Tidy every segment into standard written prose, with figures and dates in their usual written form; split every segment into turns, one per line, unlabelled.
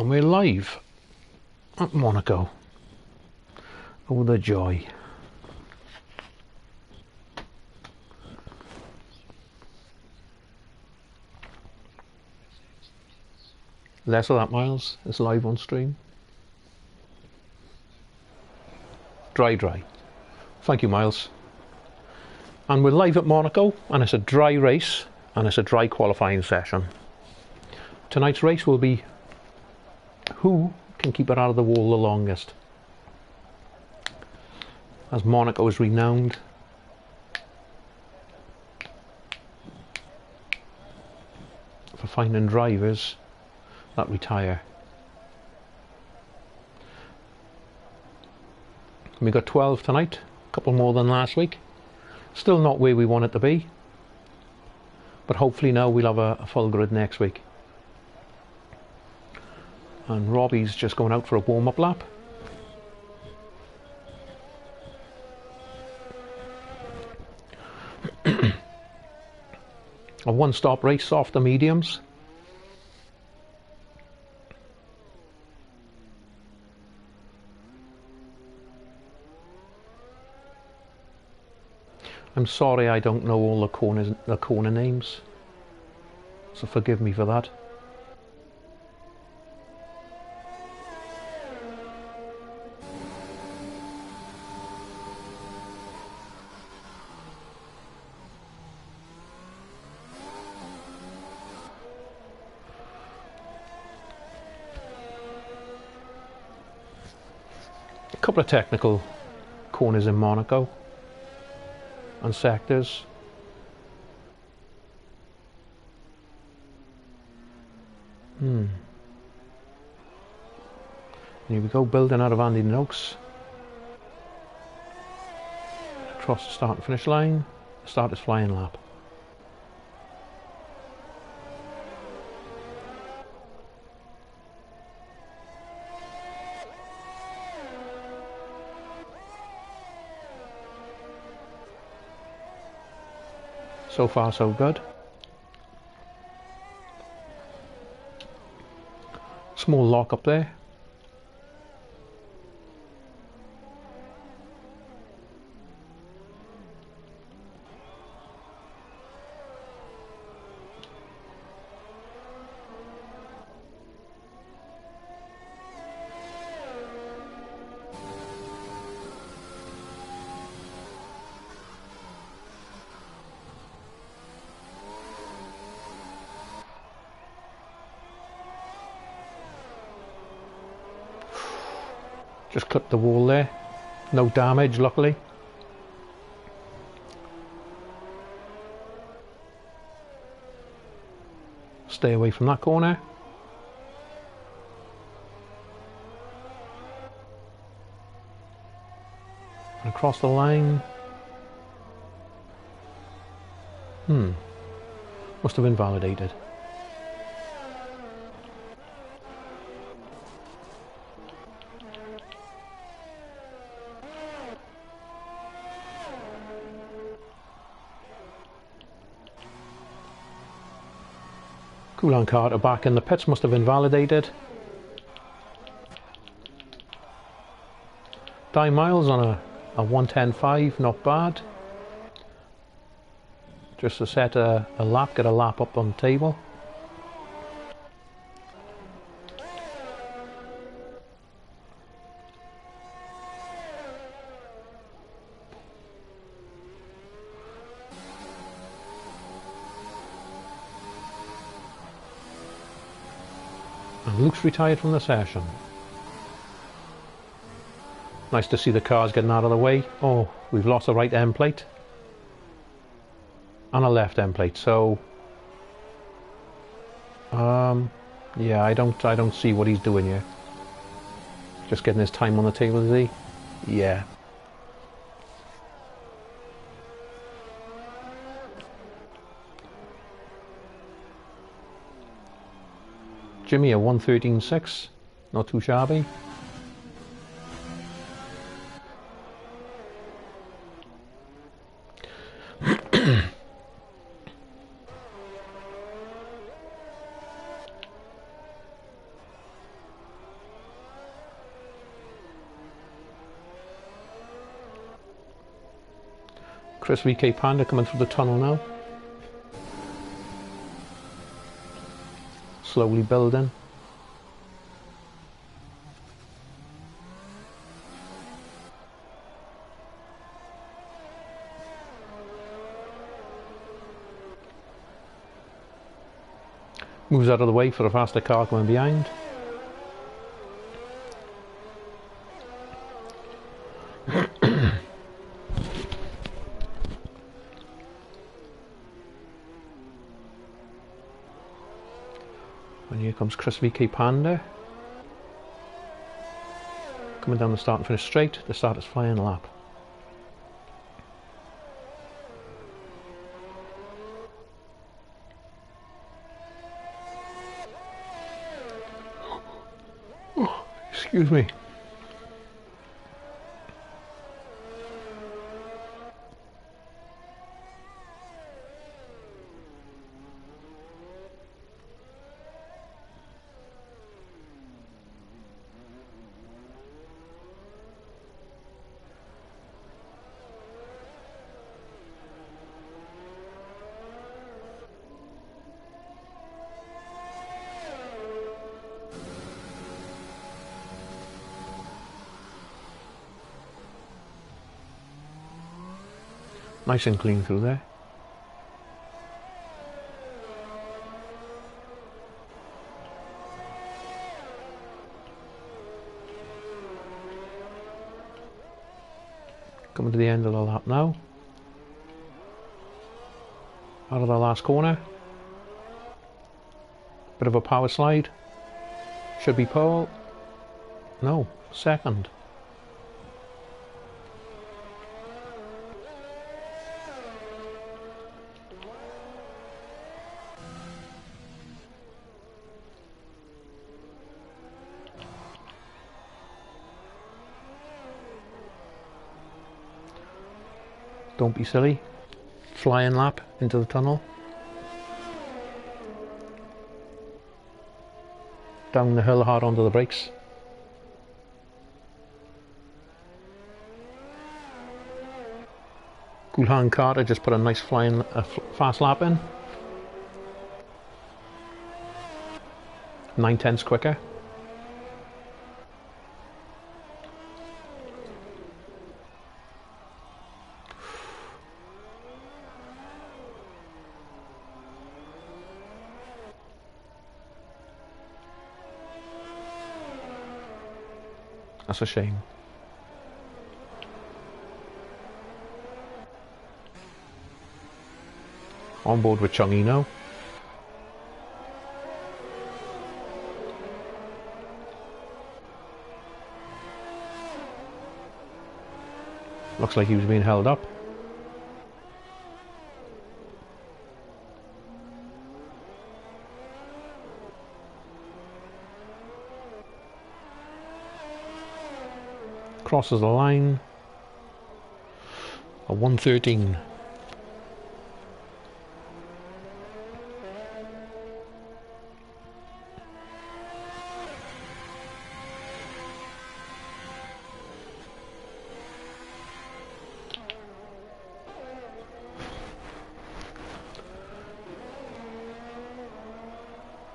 And we're live at Monaco. Oh, the joy. Less of that, Miles. It's live on stream. Dry. Thank you, Miles. And we're live at Monaco, and it's a dry race, and it's a dry qualifying session. Tonight's race will be who can keep it out of the wall the longest. As Monaco is renowned for finding drivers that retire. We got 12 tonight, a couple more than last week. Still not where we want it to be, but hopefully now we'll have a full grid next week. And Robbie's just going out for a warm-up lap. A one-stop race, softer mediums. I'm sorry I don't know all the corner names, so forgive me for that. A couple of technical corners in Monaco and sectors. Here we go, building out of Andy Noakes. Across the start and finish line. Start his flying lap. So far so good. Small lock up there. Just clipped the wall there. No damage, luckily. Stay away from that corner. And across the line. Must have invalidated. Coulon Carter back in the pits, must have invalidated. Die Miles on a 1:10.5, not bad. Just to set a lap, get a lap up on the table. And Luke's retired from the session. Nice to see the cars getting out of the way. Oh, we've lost a right end plate and a left end plate. So, yeah, I don't see what he's doing here. Just getting his time on the table, is he? Yeah. Jimmy a 1:13.6, not too shabby. Chris VK Panda coming through the tunnel now. Slowly building. Moves out of the way for a faster car coming behind. And here comes Chris VK Panda. Coming down the start and finish straight. The start is flying a lap. Oh, excuse me. Nice and clean through there. Coming to the end of the lap now. Out of the last corner. Bit of a power slide. Should be pole. No, second. Don't be silly. Flying lap into the tunnel. Down the hill hard onto the brakes. Gulhan Carter just put a nice fast lap in. 9/10 quicker. That's a shame. On board with Chungy now. Looks like he was being held up. Crosses the line. A 1:13.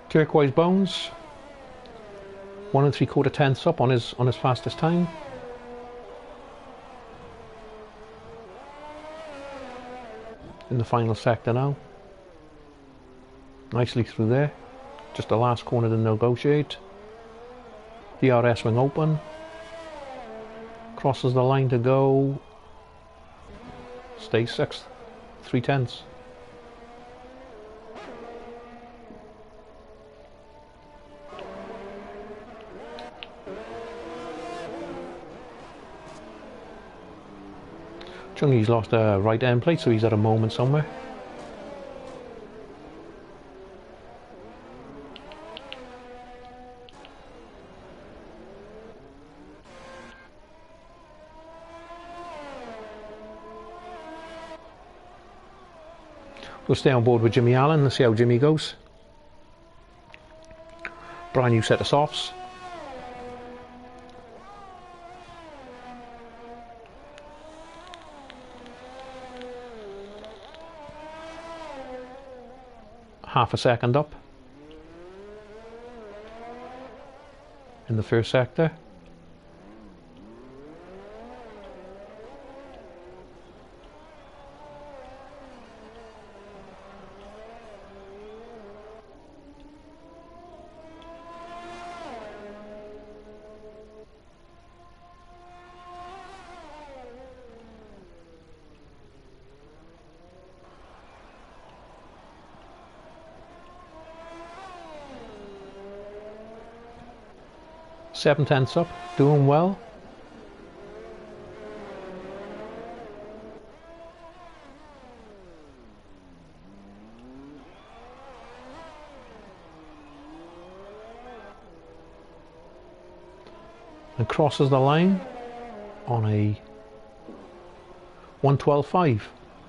Turquoise Bones, 1 3/4 tenths up on his fastest time. In the final sector now. Nicely through there. Just the last corner to negotiate. DRS wing open. Crosses the line to go. Stays 6th. 3/10. Chungy's lost a right end plate, so he's at a moment somewhere. We'll stay on board with Jimmy Allen and see how Jimmy goes. Brand new set of softs. half a second up in the first sector. Seven tenths up, doing well. And crosses the line on a 1:12.5,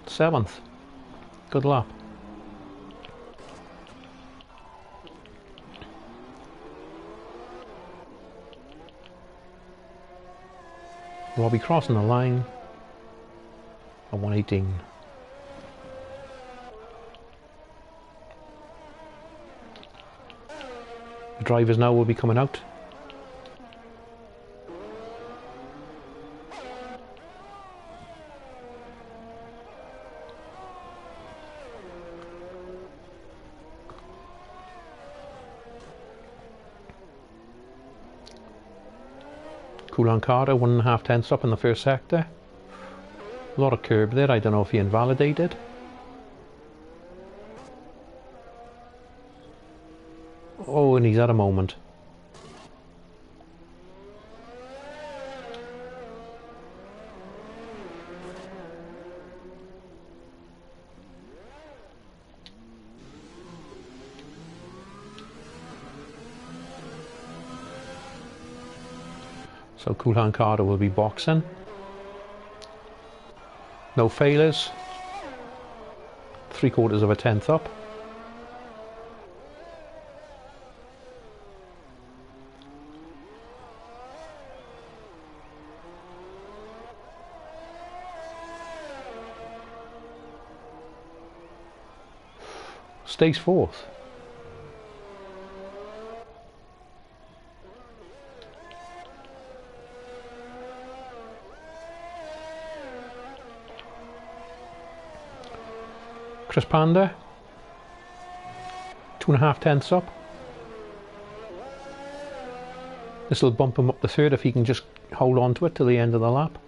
7th. Good lap. Robbie crossing the line at 1:18. The drivers now will be coming out. Coulon Carter 1.5 tenths up in the first sector. A lot of curb there, I don't know if he invalidated. Oh, and he's at a moment. So Coulon Carter will be boxing. No failures. 3/4 of a tenth up. Stays fourth. Chris Panda, 2.5 tenths up. This will bump him up the third if he can just hold on to it till the end of the lap.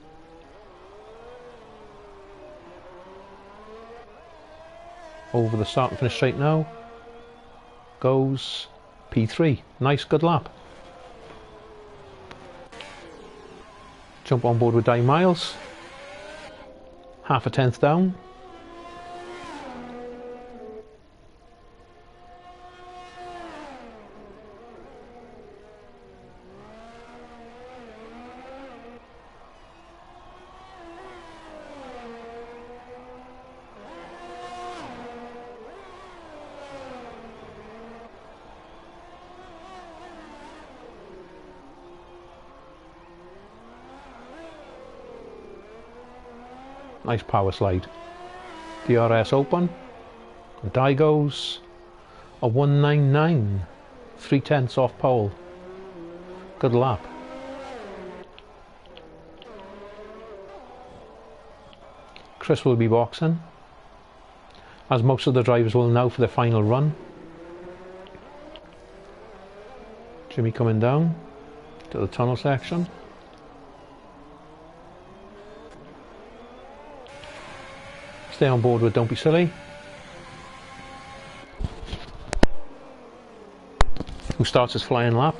Over the start and finish straight now goes P3. Nice, good lap. Jump on board with Dave Miles. Half a tenth down. Nice power slide. DRS open. The die goes a 1:99. 3 tenths off pole. Good lap. Chris will be boxing, as most of the drivers will now for the final run. Jimmy coming down to the tunnel section. Stay on board with Don't Be Silly, who starts his flying lap.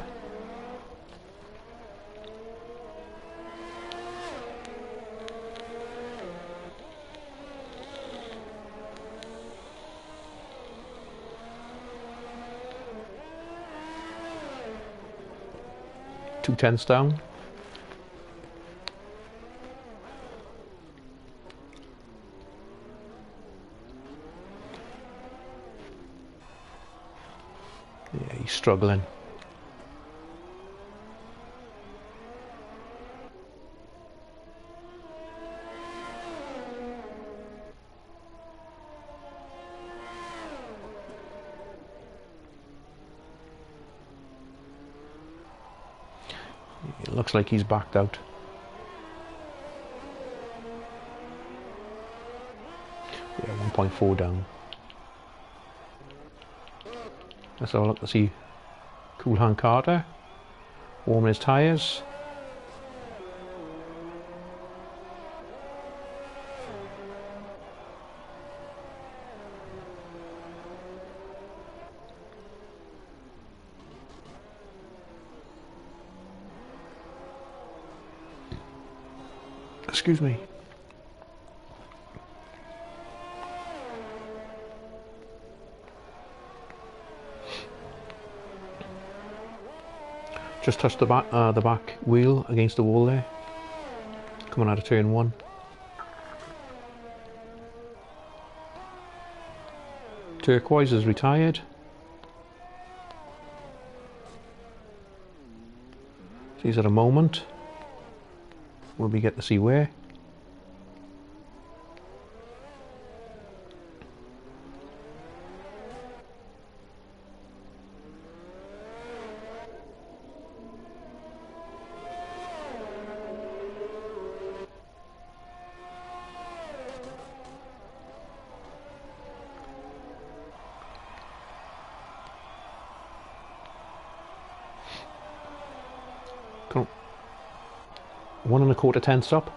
Two tenths down. Yeah, he's struggling. It looks like he's backed out. Yeah, 1.4 down. Let's have a look to see Cool Hand Carter warming his tyres. Excuse me. Just touched the back wheel against the wall there. Coming out of turn 1. Turquoise is retired. Sees at a moment. Will we get to see where? Come on. 1 1/4 tenths up.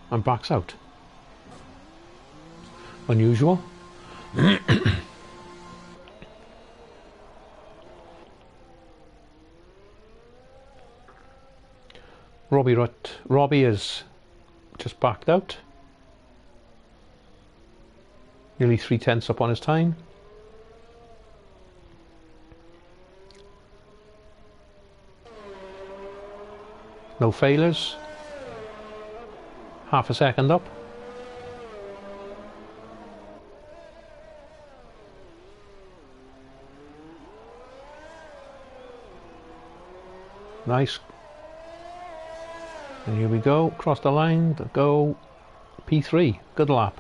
And backs out. Unusual. Robbie is just backed out. Nearly 3 tenths up on his time. No failures. Half a second up. Nice. And here we go, across the line, to go P3, good lap.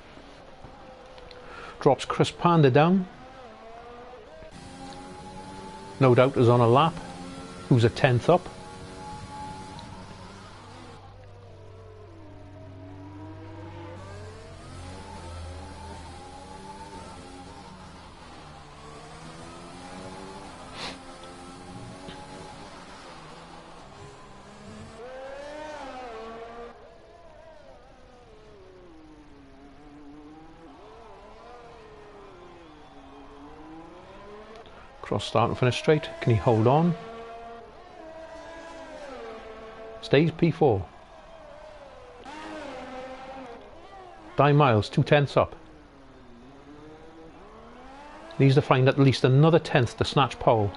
Drops Chris Panda down. No doubt is on a lap, who's a 10th up. Cross start and finish straight. Can he hold on? Stays P4. Di Miles, 2 tenths up. Needs to find at least another 10th to snatch pole.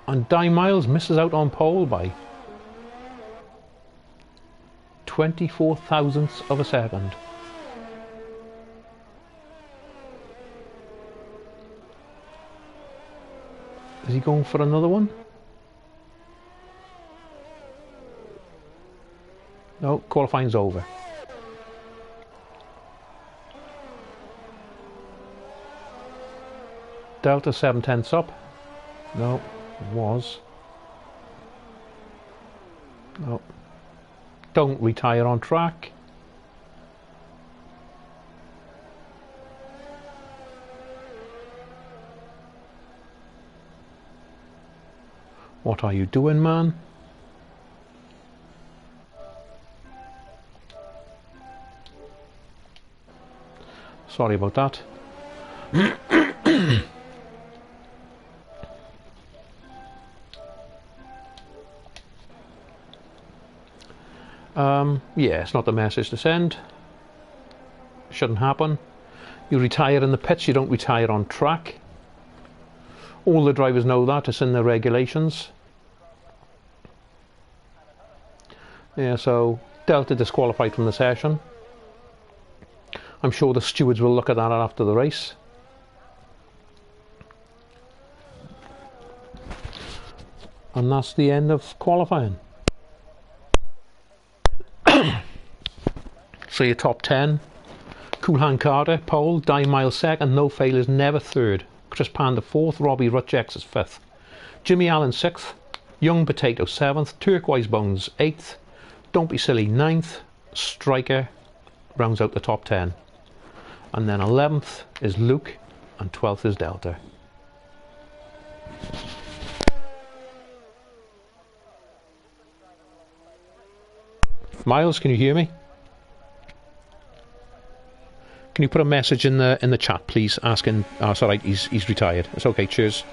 And Di Miles misses out on pole by 24 thousandths of a second. Is he going for another one? No, qualifying's over. Delta 7 tenths up. No, it was. No. Don't retire on track. What are you doing, man? Sorry about that. Yeah, it's not the message to send. Shouldn't happen. You retire in the pits, you don't retire on track. All the drivers know that, it's in the regulations. Yeah, so Delta disqualified from the session. I'm sure the stewards will look at that after the race. And that's the end of qualifying. So your top 10: Cool Hand Carter, pole. Di Miles second. No Failures Never third. Chris Panda fourth. Robbie Rutchecks is fifth. Jimmy Allen sixth. Young Potato seventh. Turquoise Bones eighth. Don't Be Silly ninth. Striker rounds out the top 10. And then 11th is Luke and 12th is Delta. Miles, can you hear me? Can you put a message in the chat, please, asking? Oh, it's all right. He's retired. It's okay. Cheers.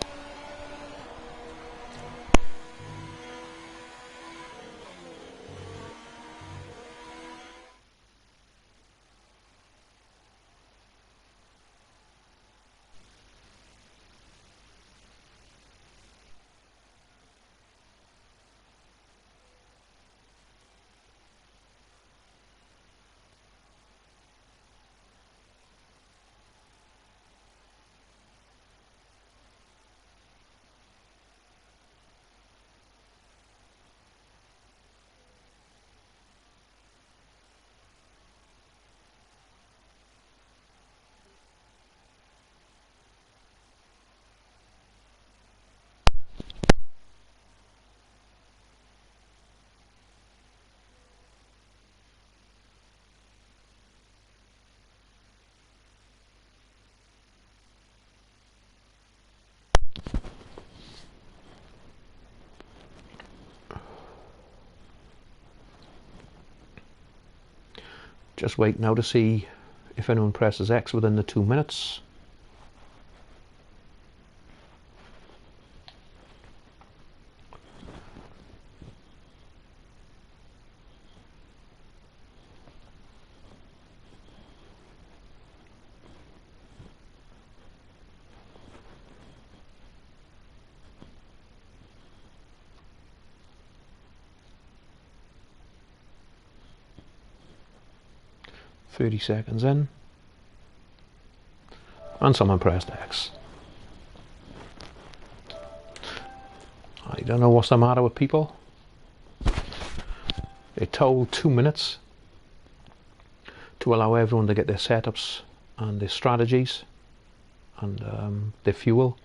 Just wait now to see if anyone presses X within the 2 minutes. "30 seconds in, and someone pressed X. I don't know what's the matter with people. They're told 2 minutes to allow everyone to get their setups and their strategies and their fuel,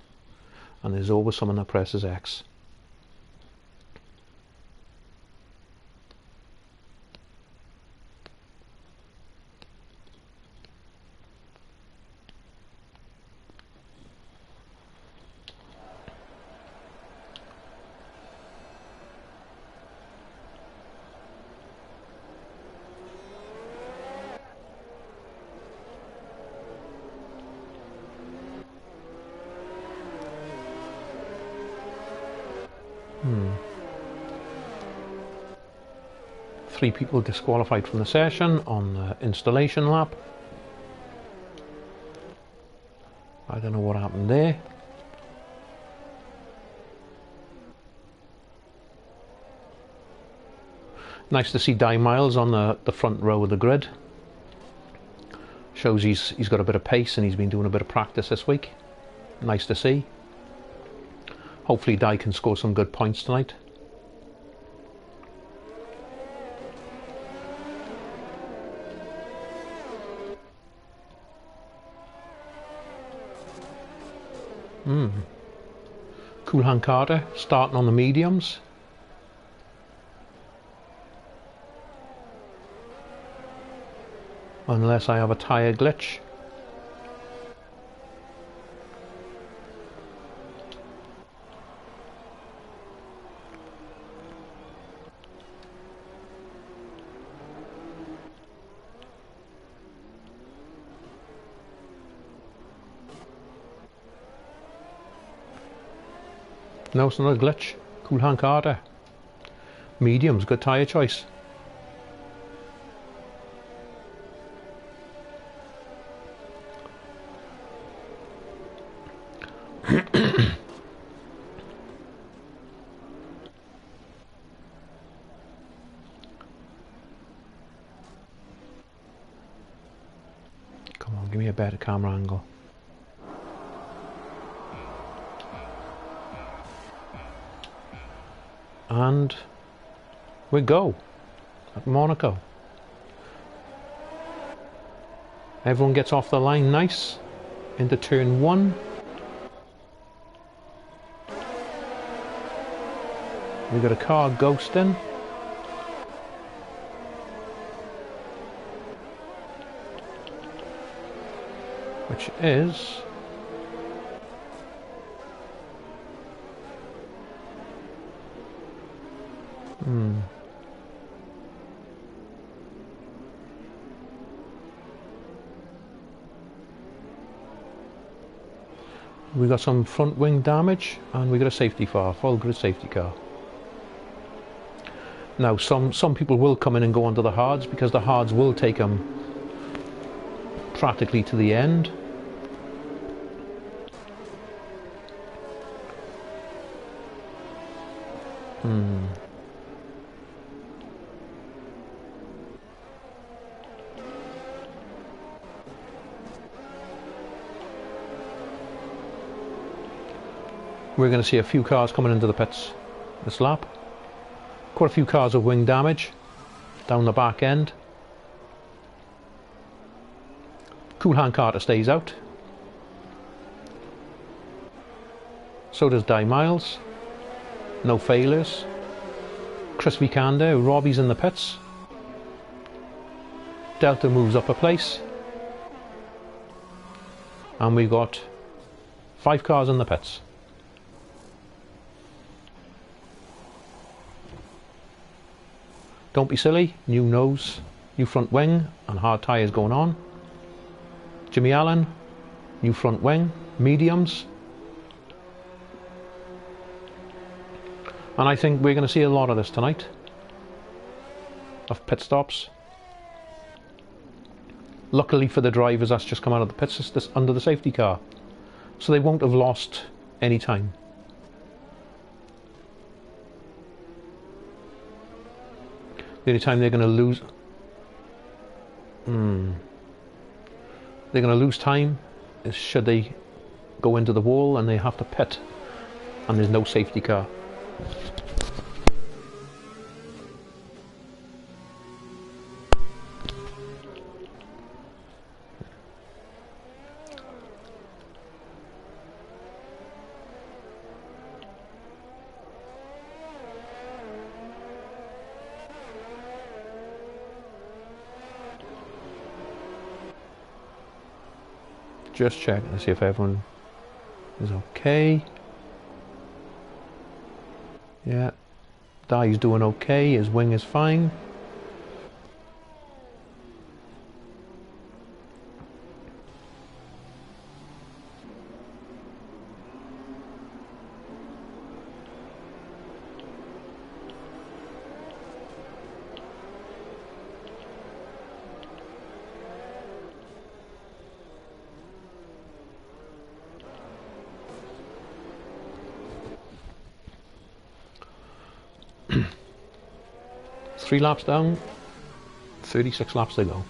and there's always someone that presses X. Three people disqualified from the session on the installation lap. I don't know what happened there. Nice to see Di Miles on the front row of the grid. Shows he's got a bit of pace and he's been doing a bit of practice this week. Nice to see. Hopefully Di can score some good points tonight. Cool Hand Carter starting on the mediums. Unless I have a tyre glitch. No, it's not a glitch. Cool Hand Carter. Mediums, good tyre choice. Come on, give me a better camera angle. And we go at Monaco. Everyone gets off the line nice into turn 1. We've got a car ghosting. Which is we got some front wing damage, and we got a safety car, full grid safety car. Now some people will come in and go onto the hards, because the hards will take them practically to the end. We're going to see a few cars coming into the pits this lap. Quite a few cars with wing damage down the back end. Cool Hand Carter stays out. So does Die Miles. No failures. Chris Vikander, Robbie's in the pits. Delta moves up a place. And we got 5 cars in the pits. Don't be silly, new nose, new front wing and hard tyres going on. Jimmy Allen, new front wing, mediums. And I think we're going to see a lot of this tonight, of pit stops. Luckily for the drivers, that's just come out of the pits, this under the safety car, so they won't have lost any time. The only time they're going to lose time is should they go into the wall and they have to pit and there's no safety car. Just checking to see if everyone is okay. Yeah, Die's doing okay, his wing is fine. Three laps down, 36 laps to go.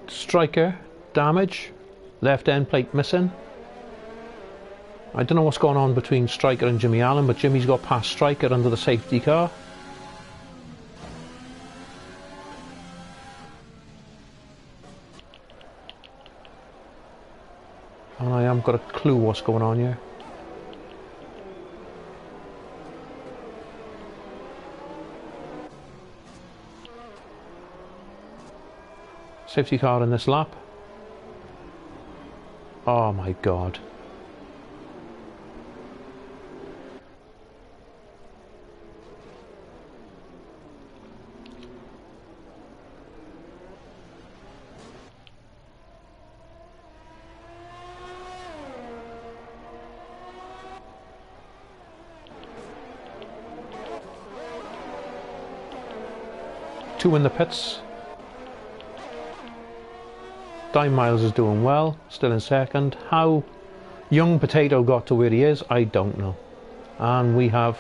Striker damage, left end plate missing. I don't know what's going on between Striker and Jimmy Allen, but Jimmy's got past Striker under the safety car. And I haven't got a clue what's going on here. Safety car in this lap. Oh my god. 2 in the pits. Dime Miles is doing well, still in second. How Young Potato got to where he is, I don't know. And we have...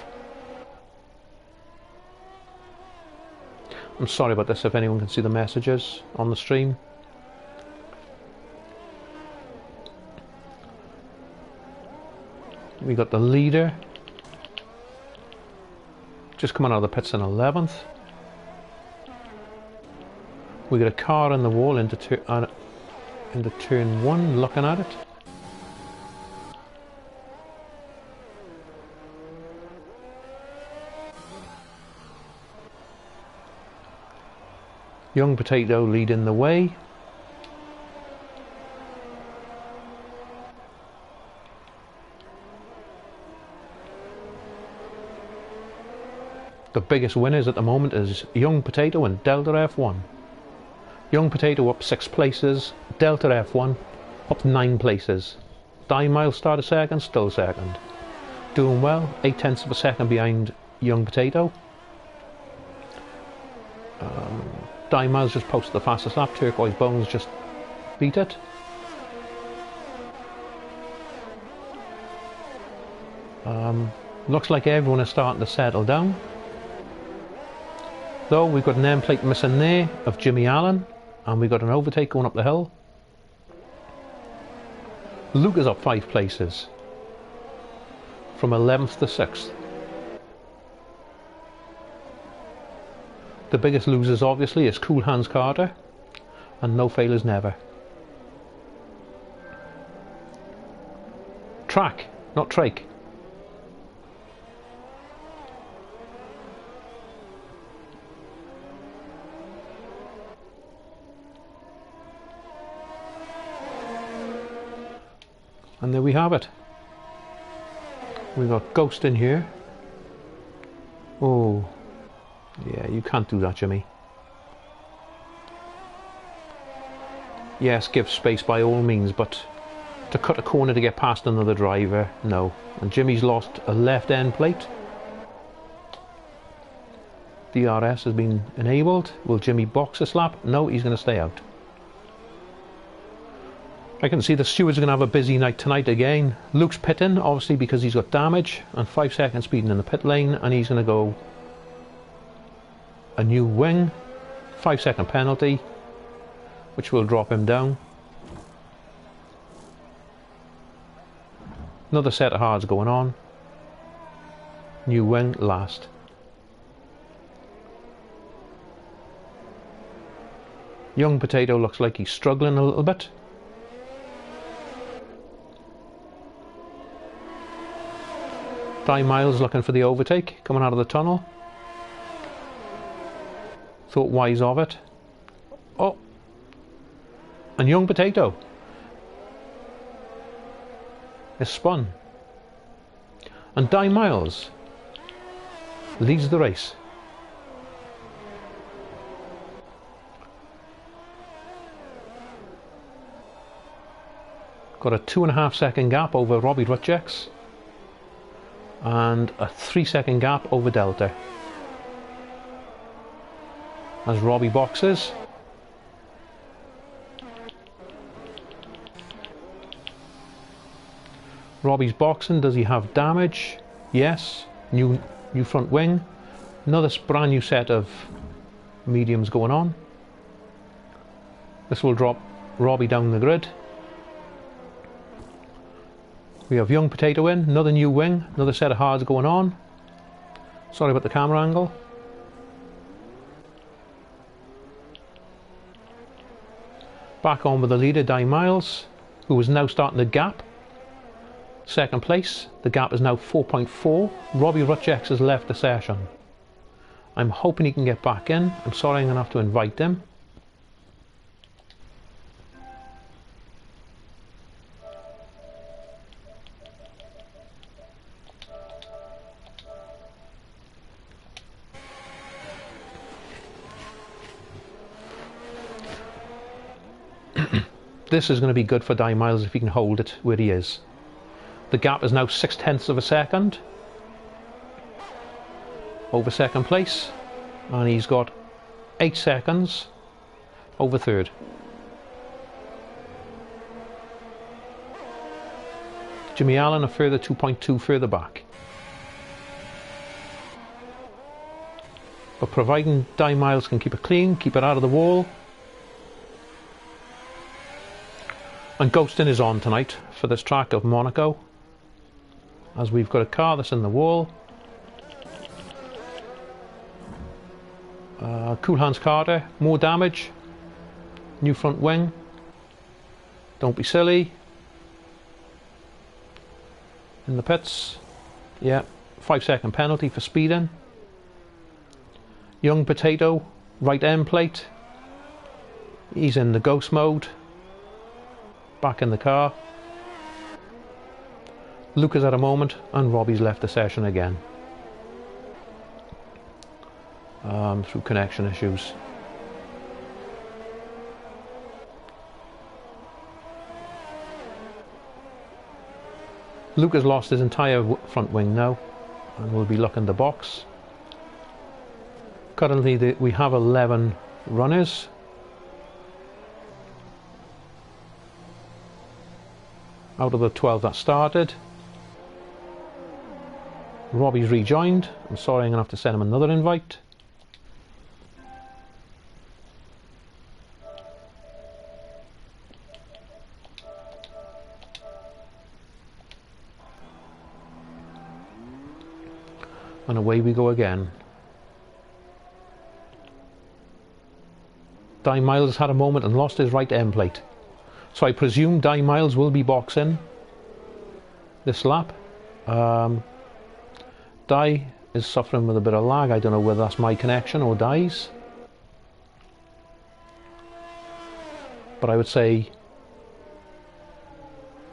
I'm sorry about this if anyone can see the messages on the stream. We got the leader just coming out of the pits in 11th. We got a car in the wall into turn 1, looking at it. Young Potato leading the way. The biggest winners at the moment is Young Potato and Delta F1. Young Potato up 6 places, Delta F1 up 9 places. Dime Miles started second, still second. Doing well, 0.8 of a second behind Young Potato. Dime Miles just posted the fastest lap, Turquoise Bones just beat it. Looks like everyone is starting to settle down. Though we've got an end plate missing there of Jimmy Allen, and we've got an overtake going up the hill. Luke is up 5 places from 11th to 6th. The biggest losers obviously is Cool Hands Carter and No Failures Never. Track, not trike. And there we have it. We've got Ghost in here. Oh, yeah, you can't do that, Jimmy. Yes, give space by all means, but to cut a corner to get past another driver, no. And Jimmy's lost a left end plate. DRS has been enabled. Will Jimmy box a slap? No, he's going to stay out. I can see the stewards are going to have a busy night tonight again. Luke's pitting, obviously because he's got damage, and 5 seconds speeding in the pit lane, and he's going to go a new wing, 5-second penalty, which will drop him down. Another set of hards going on. New wing last. Young Potato looks like he's struggling a little bit. Dime Miles looking for the overtake, coming out of the tunnel. Thought wise of it. Oh! And Young Potato is spun. And Dime Miles leads the race. Got a 2.5 second gap over Robbie Rutjeks. And a 3-second gap over Delta. As Robbie boxes. Robbie's boxing. Does he have damage? Yes. New front wing. Another brand new set of mediums going on. This will drop Robbie down the grid. We have Young Potato in, another new wing, another set of hards going on. Sorry about the camera angle. Back on with the leader, Dime Miles, who is now starting to gap. Second place, the gap is now 4.4. Robbie Rutjeks has left the session. I'm hoping he can get back in. I'm sorry, I'm going to have to invite him. This is going to be good for Dime Miles if he can hold it where he is. The gap is now 0.6 of a second over second place, and he's got 8 seconds over third. Jimmy Allen a further 2.2 further back. But providing Di Miles can keep it clean, keep it out of the wall. And ghosting is on tonight for this track of Monaco, as we've got a car that's in the wall. Cool Hands Carter, more damage. New front wing. Don't be silly. In the pits. Yeah, 5-second penalty for speeding. Young Potato, right end plate. He's in the ghost mode. Back in the car. Lucas at a moment, and Robbie's left the session again. Through connection issues. Lucas lost his entire front wing now, and will be looking the box. Currently we have 11 runners. Out of the 12 that started. Robbie's rejoined. I'm sorry, I'm going to have to send him another invite. And away we go again. Di Miles had a moment and lost his right end plate. So I presume Di Miles will be boxing this lap. Di is suffering with a bit of lag. I don't know whether that's my connection or Di's. But I would say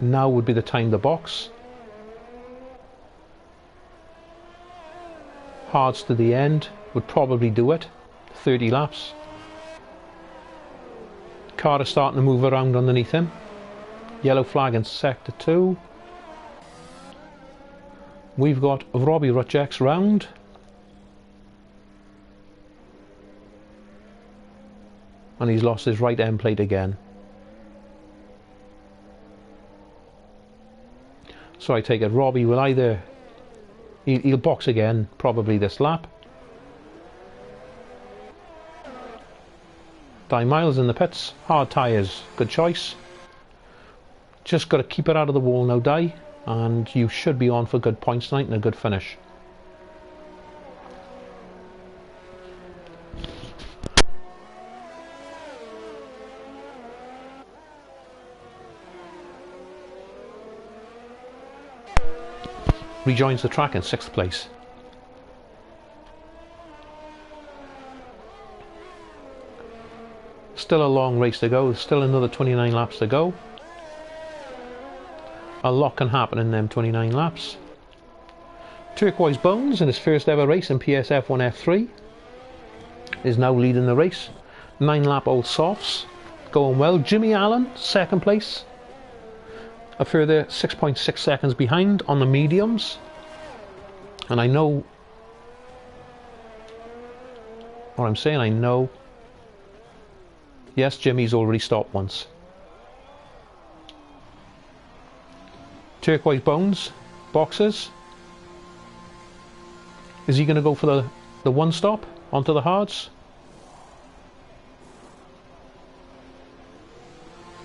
now would be the time to box. Hards to the end would probably do it. 30 laps. Car is starting to move around underneath him. Yellow flag in sector 2. We've got Robbie Rutchek's round. And he's lost his right end plate again. So I take it Robbie will either... He'll box again, probably this lap. Di Miles in the pits, hard tyres, good choice. Just got to keep it out of the wall now, Di, and you should be on for good points tonight and a good finish. Rejoins the track in 6th place. Still a long race to go, still another 29 laps to go. A lot can happen in them 29 laps. Turquoise Bones in his first ever race in PSF1 F3 is now leading the race. 9 lap old softs going well. Jimmy Allen 2nd place, a further 6.6 seconds behind on the mediums. And I know what I'm saying. I know. Yes, Jimmy's already stopped once. Turquoise Bones, boxes. Is he going to go for the one stop onto the hards?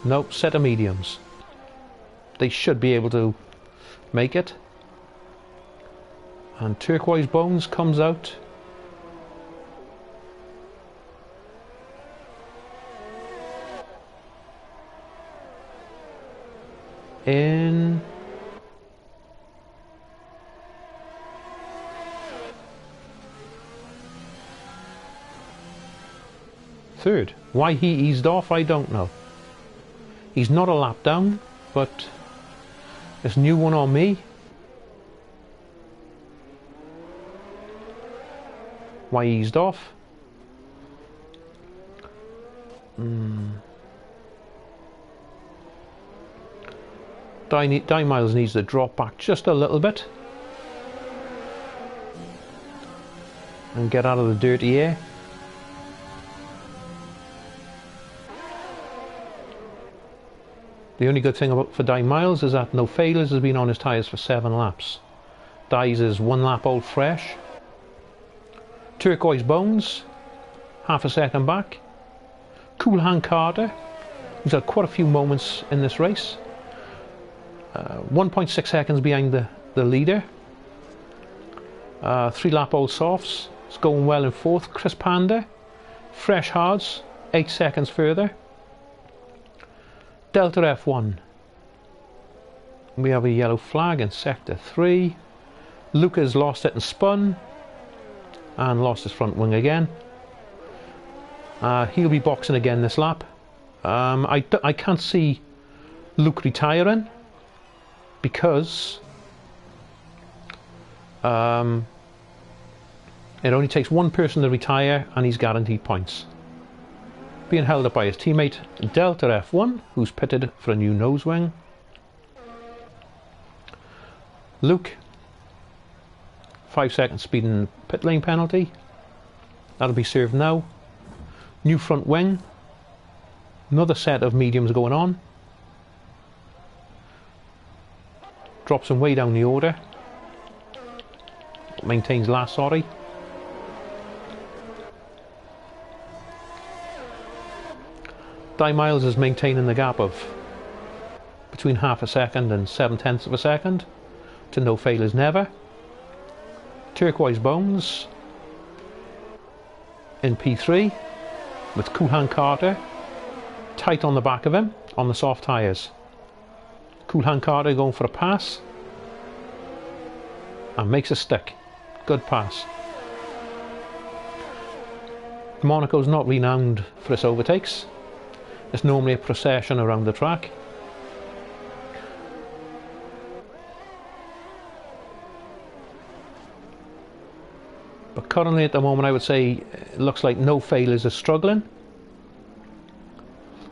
Nope, set of mediums. They should be able to make it. And Turquoise Bones comes out. In third. Why he eased off, I don't know. He's not a lap down, but this new one on me. Why he eased off? Di Miles needs to drop back just a little bit and get out of the dirty air. The only good thing for Di Miles is that No Failures has been on his tyres for 7 laps. Di's is 1 lap old fresh. Turquoise Bones, half a second back. Cool Hand Carter, who's had quite a few moments in this race. 1.6 seconds behind the leader. 3 lap old softs. It's going well in 4th. Chris Panda, fresh hards, 8 seconds further. Delta F1. We have a yellow flag in sector 3. Luke has lost it and spun. And lost his front wing again. He'll be boxing again this lap. I can't see Luke retiring because it only takes one person to retire and he's guaranteed points. Being held up by his teammate Delta F1, who's pitted for a new nose wing. Luke, 5 second speeding pit lane penalty. That'll be served now. New front wing. Another set of mediums going on. Drops him way down the order. Maintains last, sorry. Di Miles is maintaining the gap of between half a second and 7/10 of a second to No Failures Never. Turquoise Bones in P3 with Cool Hand Carter tight on the back of him on the soft tyres. Cool Hand Carter going for a pass and makes a stick. Good pass. Monaco's not renowned for its overtakes. It's normally a procession around the track. But currently at the moment I would say it looks like No Failures is struggling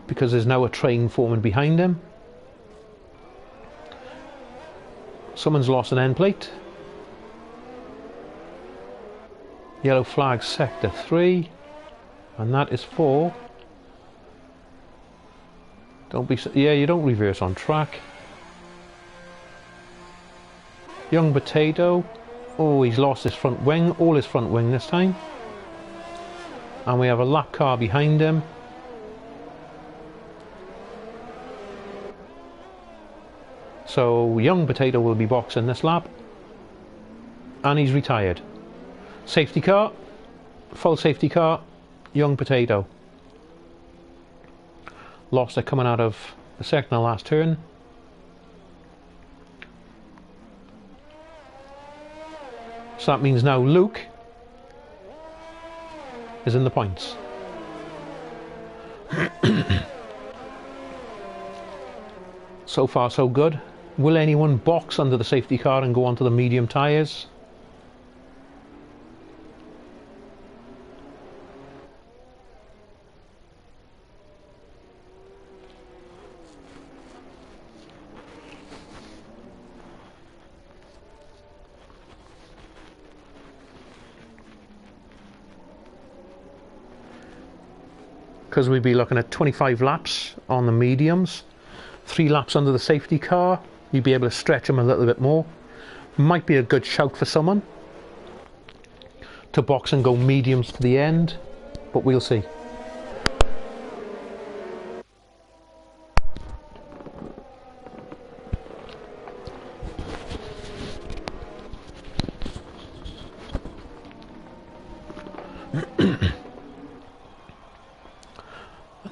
because there's now a train forming behind him. Someone's lost an end plate. Yellow flag sector 3 and that is for you don't reverse on track. Young Potato. Oh, he's lost his front wing, all his front wing this time. And we have a lap car behind him. So Young Potato will be boxing this lap. And he's retired. Safety car, full safety car, Young Potato. Lost it coming out of the second and last turn. So that means now Luke is in the points. So far so good. Will anyone box under the safety car and go onto the medium tyres? Because we'd be looking at 25 laps on the mediums, 3 laps under the safety car, you'd be able to stretch them a little bit more. Might be a good shout for someone to box and go mediums to the end, but we'll see.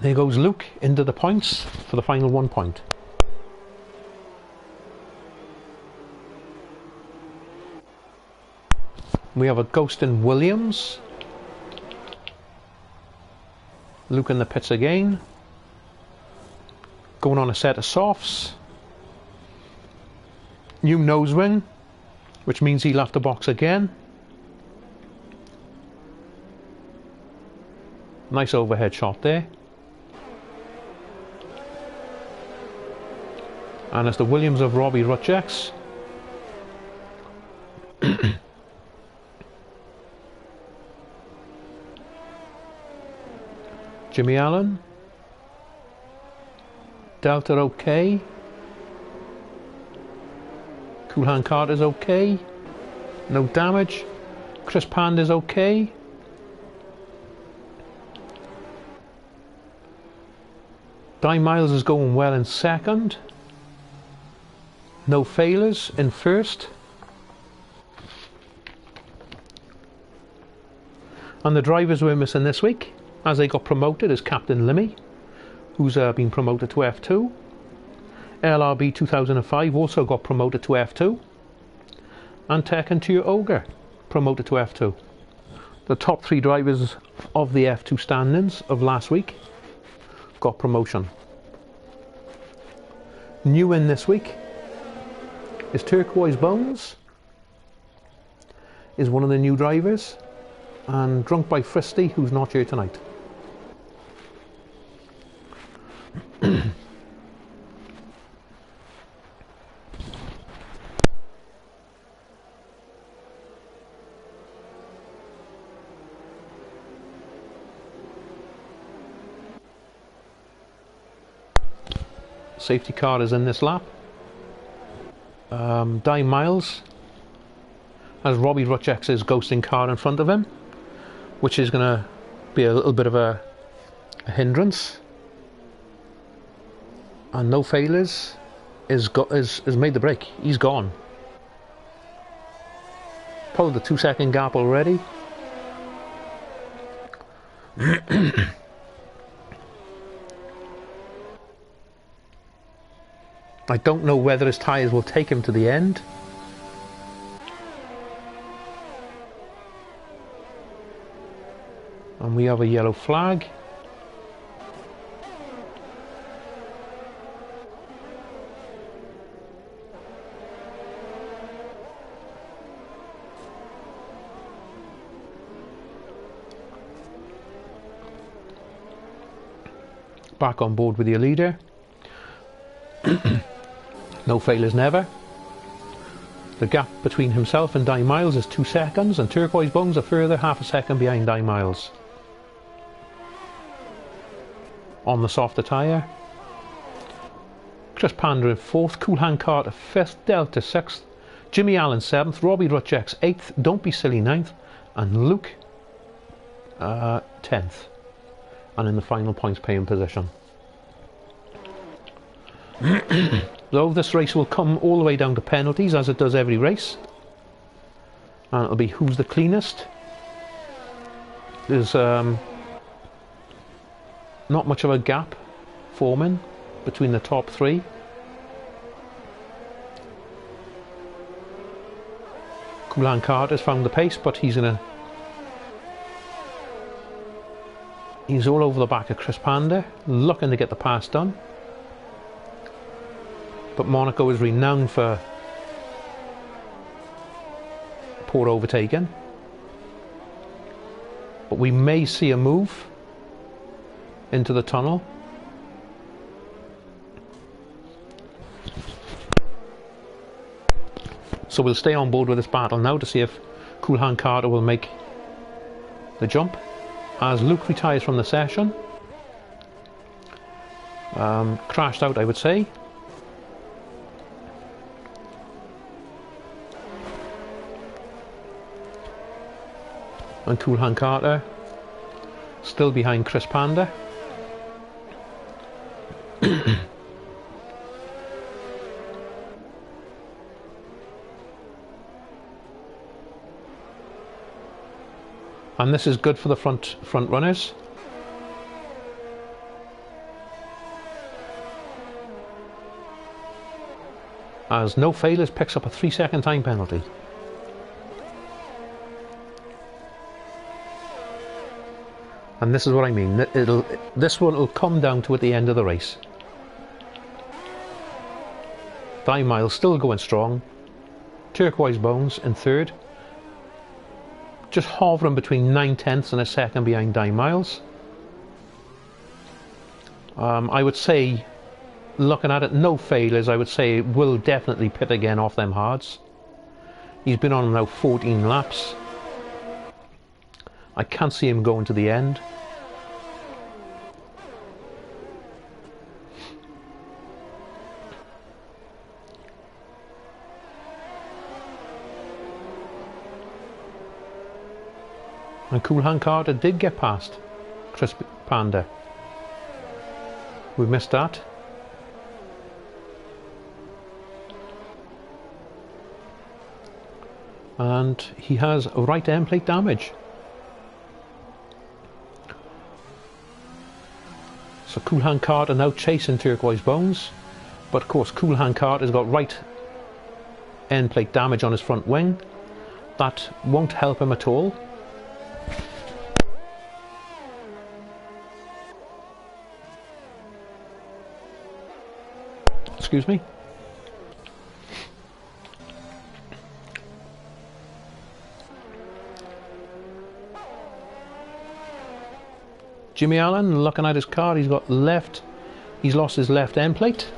There goes Luke into the points for the final 1 point. We have a ghost in Williams. Luke in the pits again. Going on a set of softs. New nose wing, which means he'll have to box again. Nice overhead shot there. And it's the Williams of Robbie Rutchacks. Jimmy Allen. Delta okay. Cool Hand Carter's okay. No damage. Chris Panda's okay. Di Miles is going well in second. No failures in first. And the drivers we're missing this week, as they got promoted, is Captain Limmy, who's been promoted to F2. LRB 2005 also got promoted to F2. And Tekken 2 Ogre promoted to F2. The top 3 drivers of the F2 standings of last week got promotion. New in this week is Turquoise Bones, is one of the new drivers, and Drunk by Fristy, who's not here tonight. Safety car is in this lap. Di Miles has Robbie Rutchex's ghosting car in front of him, which is going to be a little bit of a hindrance. And No Failures is made the break. He's gone. Pulled the 2-second gap already. I don't know whether his tyres will take him to the end. And we have a yellow flag. Back on board with your leader. No failures never. The gap between himself and Di Miles is 2 seconds, and Turquoise Bones a further half a second behind Di Miles. On the softer tyre. Chris Panda in 4th, Cool Hand Carter 5th, Delta 6th, Jimmy Allen 7th, Robbie Rutchex 8th, Don't Be Silly 9th, and Luke 10th. And in the final points paying position. Though this race will come all the way down to penalties, as it does every race, and it'll be who's the cleanest. There's not much of a gap forming between the top 3. Cool Hand Carter's found the pace, but he's all over the back of Chris Panda, looking to get the pass done. But Monaco is renowned for poor overtaking. But we may see a move into the tunnel. So we'll stay on board with this battle now to see if Cool Hand Carter will make the jump. As Luke retires from the session. Crashed out, I would say. And Cool Hand Carter still behind Chris Panda. And this is good for the front runners. As No Failures picks up a 3-second time penalty. And this is what I mean. This one will come down to at the end of the race. Di Miles still going strong. Turquoise Bones in 3rd. Just hovering between 9/10 and a second behind Di Miles. I would say, looking at it, No Failures, I would say will definitely pit again off them hards. He's been on now 14 laps. I can't see him going to the end. And Cool Hand Carter did get past Crisp Panda. We missed that. And he has a right end plate damage. So Cool Hand Carter now chasing Turquoise Bones. But of course Cool Hand Carter's got right end plate damage on his front wing. That won't help him at all. Excuse me. Jimmy Allen looking at his car, he's lost his left end plate.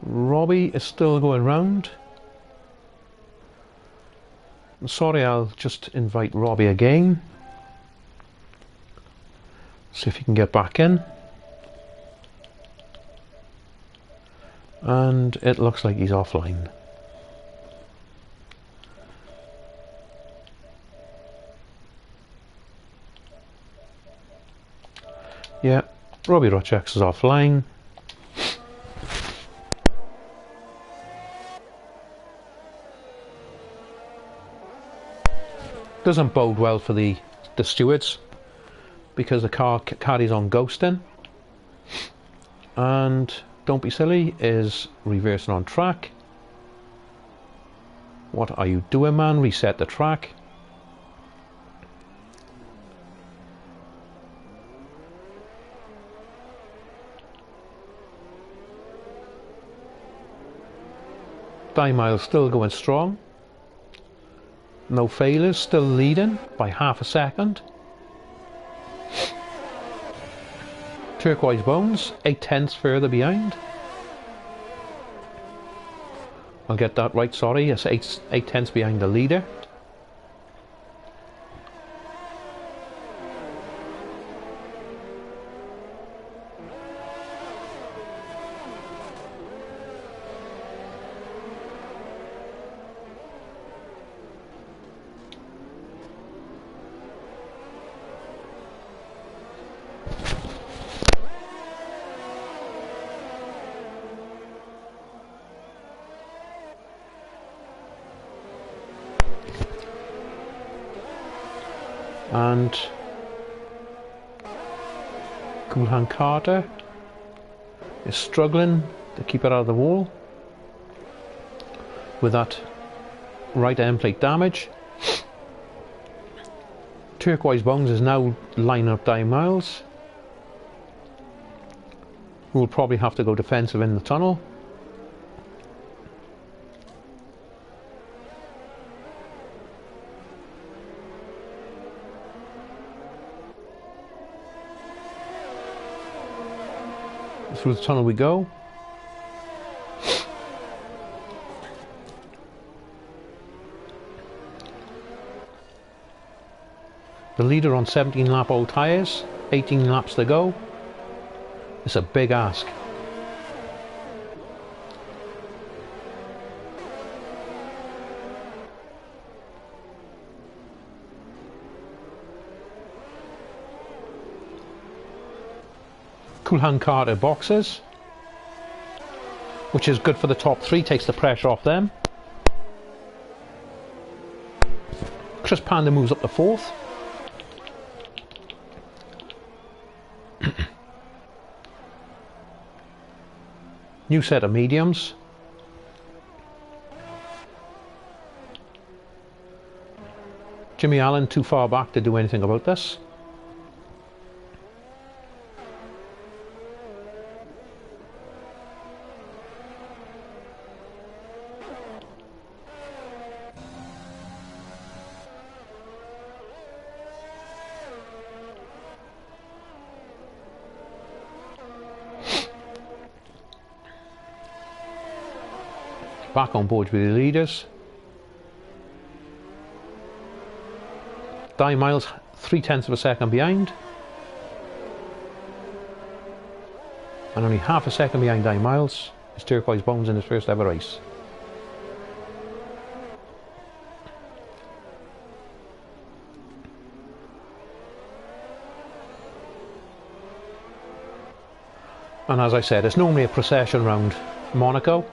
Robbie is still going round. Sorry, I'll just invite Robbie again. See if he can get back in. And it looks like he's offline. Yeah, Robbie Rochex is offline. Doesn't bode well for the stewards because the car carries on ghosting. And Don't Be Silly is reversing on track. What are you doing, man? Reset the track. Miles still going strong. No failures, still leading by half a second. Turquoise Bones 8/10 further behind. I'll get that right, sorry, it's 8/10 behind the leader. And Cool Hand Carter is struggling to keep it out of the wall with that right end plate damage. Turquoise Bones is now lining up Miles, who will probably have to go defensive in the tunnel. Through the tunnel we go. The leader on 17 lap old tyres, 18 laps to go. It's a big ask. Cool Hand Carter boxes, which is good for the top three, takes the pressure off them. Chris Panda moves up to fourth. New set of mediums. Jimmy Allen too far back to do anything about this. Back on board with the leaders. Miles 0.3 of a second behind. and only half a second behind Di Miles is Turquoise Bones in his first ever race. And as I said, it's normally a procession round Monaco.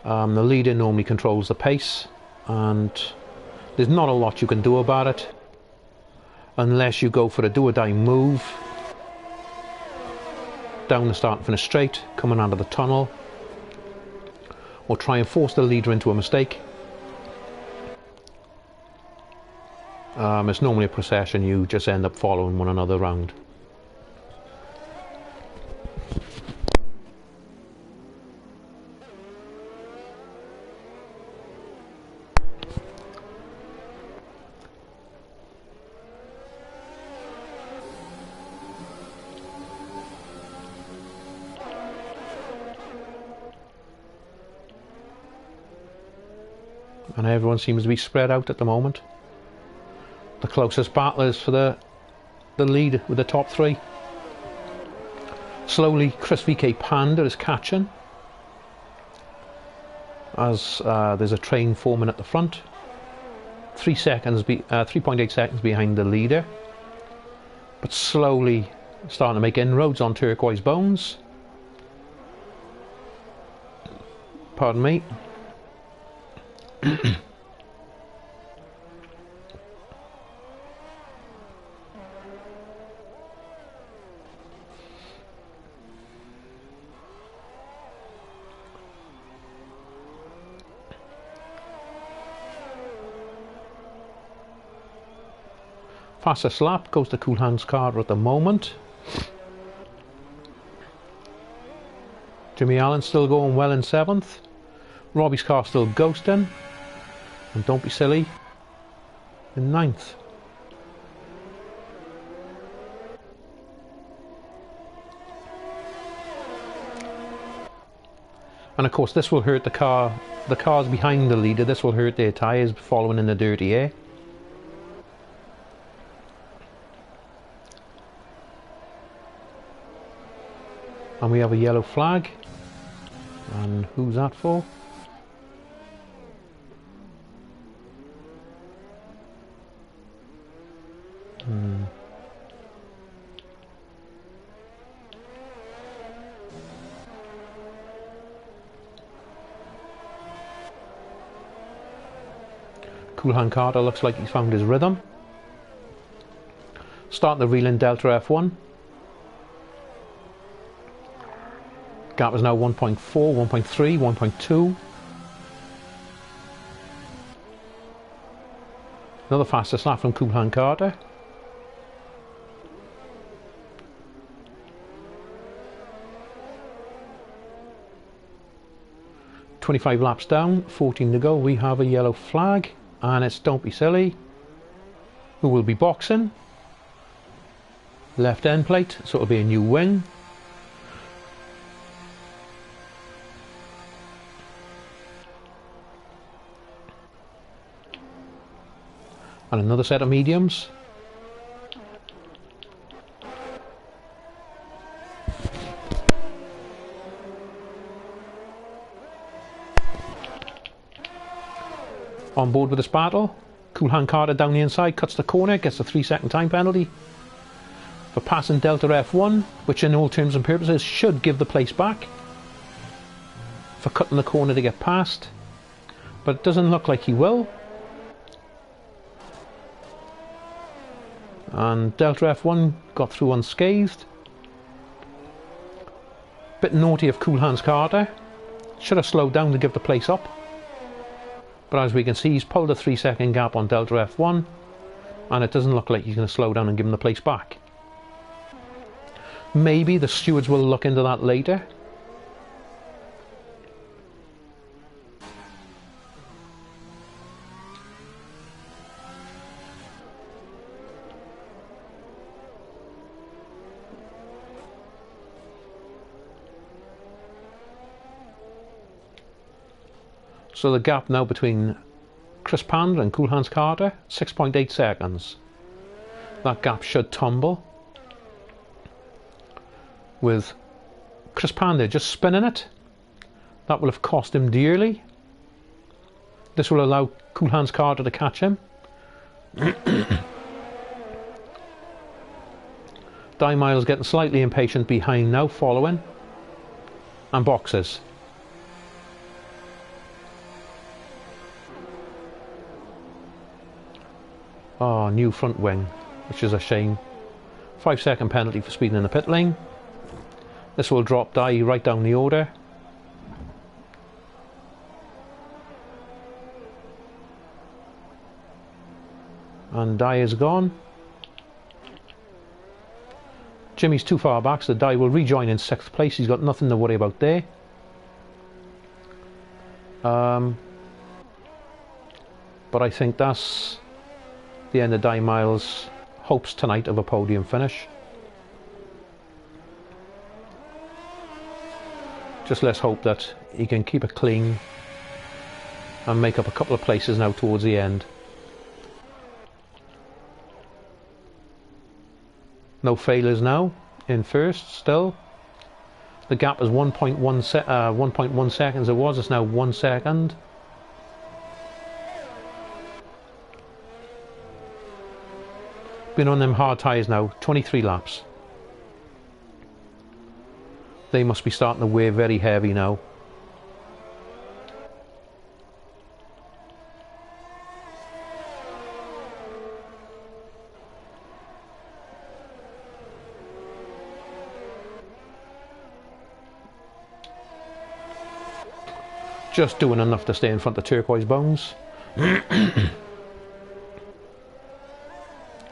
The leader normally controls the pace, and there's not a lot you can do about it unless you go for a do-or-die move down the start and finish straight, coming out of the tunnel, or try and force the leader into a mistake. It's normally a procession, you just end up following one another round. And everyone seems to be spread out at the moment. The closest battle is for the lead with the top three. Slowly, Chris VK Panda is catching, as there's a train forming at the front. 3.8 seconds behind the leader, but slowly starting to make inroads on Turquoise Bones. Pardon me. Fastest lap goes to Cool Hands Carter at the moment. Jimmy Allen still going well in 7th. Robbie's car still ghosting. And Don't Be Silly in 9th. And of course this will hurt the cars behind the leader. This will hurt their tyres following in the dirty air. And we have a yellow flag. And who's that for? Cool Hand Carter looks like he's found his rhythm. Start the reel in Delta F1. Gap is now 1.4, 1.3, 1.2. Another fastest lap from Cool Hand Carter. "25 laps down, 14 to go. We have a yellow flag, and it's Don't Be Silly, who will be boxing. Left end plate, so it'll be a new wing. And another set of mediums. On board with this battle, Cool Hand Carter down the inside, cuts the corner, gets a 3-second time penalty for passing Delta F1, which in all terms and purposes should give the place back for cutting the corner to get past, but it doesn't look like he will. And Delta F1 got through unscathed. Bit naughty of Cool Hands Carter. Should have slowed down to give the place up. But as we can see, he's pulled a 3-second gap on Delta F1, and it doesn't look like he's going to slow down and give him the place back. Maybe the stewards will look into that later. So the gap now between Chris Panda and Cool Hands Carter, 6.8 seconds. That gap should tumble, with Chris Panda just spinning it. That will have cost him dearly. This will allow Cool Hands Carter to catch him. Die Miles getting slightly impatient behind now, following. And boxes. Oh, new front wing, which is a shame. 5-second penalty for speeding in the pit lane. This will drop Die right down the order. And Die is gone. Jimmy's too far back, so Die will rejoin in 6th place. He's got nothing to worry about there. But I think that's the end of Die Miles' hopes tonight of a podium finish. Just let's hope that he can keep it clean and make up a couple of places now towards the end. No failures now in first still. The gap is 1.1 seconds it was, it's now 1 second. Been on them hard tyres now, 23 laps. They must be starting to weigh very heavy now. Just doing enough to stay in front of Turquoise Bones.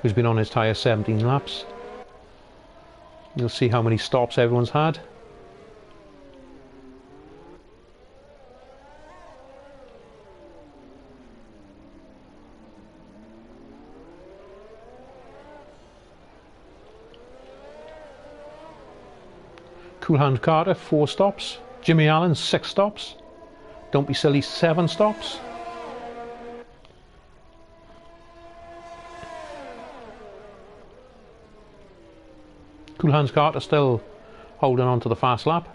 Who's been on his tyre 17 laps. You'll see how many stops everyone's had. Cool Hand Carter 4 stops. Jimmy Allen 6 stops. Don't Be Silly 7 stops. Cool Hands Carter still holding on to the fast lap.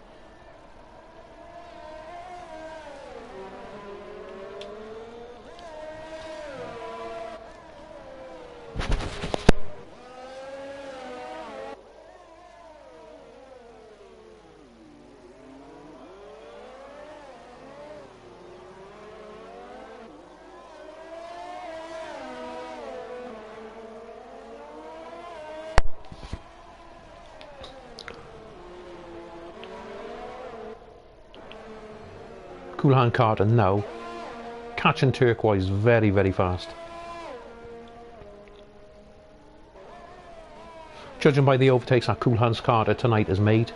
Cool Hand Carter now catching Turquoise very, very fast. Judging by the overtakes that Cool Hands Carter tonight has made,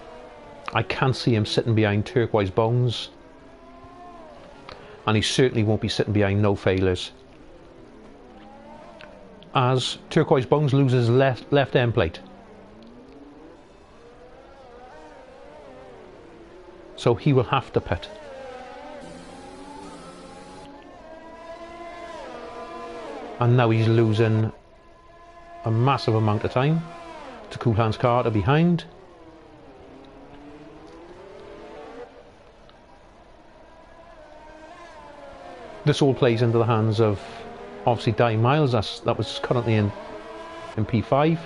I can't see him sitting behind Turquoise Bones, and he certainly won't be sitting behind No Failures, as Turquoise Bones loses left end plate. So he will have to pit. And now he's losing a massive amount of time to Cool Hands Carter behind. This all plays into the hands of obviously Die Miles, that was currently in P5.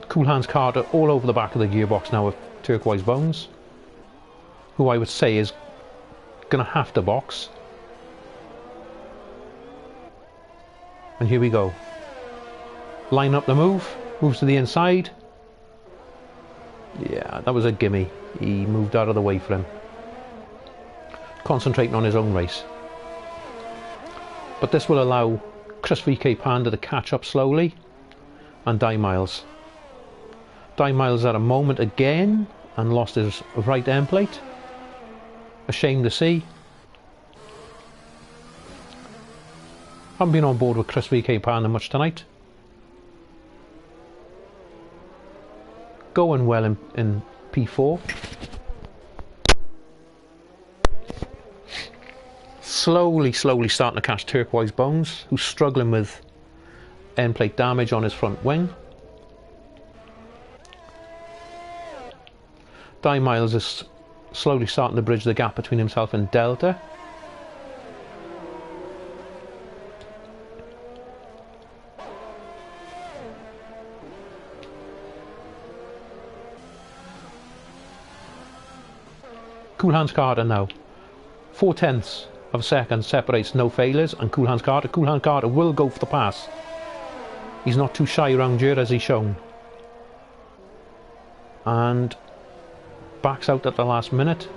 Cool Hands Carter all over the back of the gearbox now with Turquoise Bones, who I would say is going to have to box. And here we go. Line up the move. Moves to the inside. Yeah, that was a gimme. He moved out of the way for him. Concentrating on his own race. But this will allow Chris VK Panda to catch up slowly. And Die Miles. Die Miles had a moment again and lost his right end plate. A shame to see. Haven't been on board with Chris VK Panda much tonight. Going well in P4. Slowly starting to catch Turquoise Bones, who's struggling with end plate damage on his front wing. Di Miles is slowly starting to bridge the gap between himself and Delta. Cool Hands Carter now. 4/10 of a second separates No Failures and Cool Hands Carter. Cool Hands Carter will go for the pass. He's not too shy around here, as he's shown. And backs out at the last minute.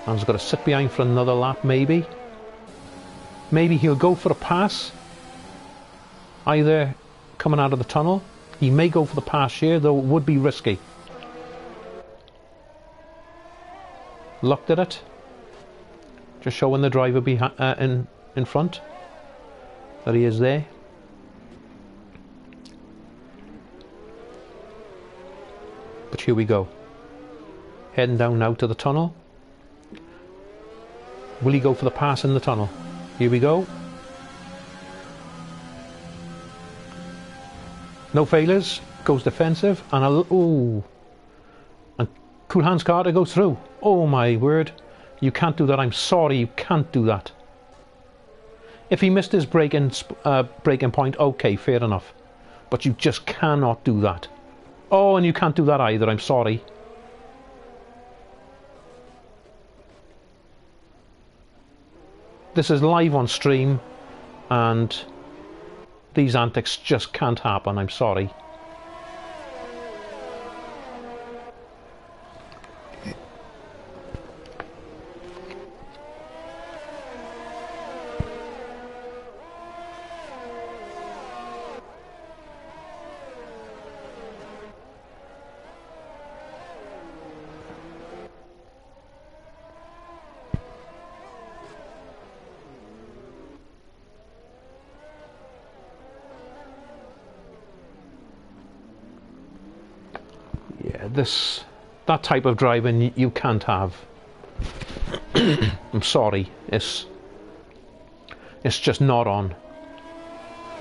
And he's got to sit behind for another lap, maybe. Maybe he'll go for a pass. Either coming out of the tunnel. He may go for the pass here, though it would be risky. Looked at it. Just showing the driver in front that he is there. But here we go. Heading down now to the tunnel. Will he go for the pass in the tunnel? Here we go. No Failures. Goes defensive. And ooh. And Cool Hands Carter goes through. Oh my word. You can't do that. I'm sorry. You can't do that. If he missed his break-in point, okay, fair enough. But you just cannot do that. Oh, and you can't do that either. I'm sorry. This is live on stream, and these antics just can't happen. I'm sorry. That type of driving you can't have. I'm sorry, it's just not on.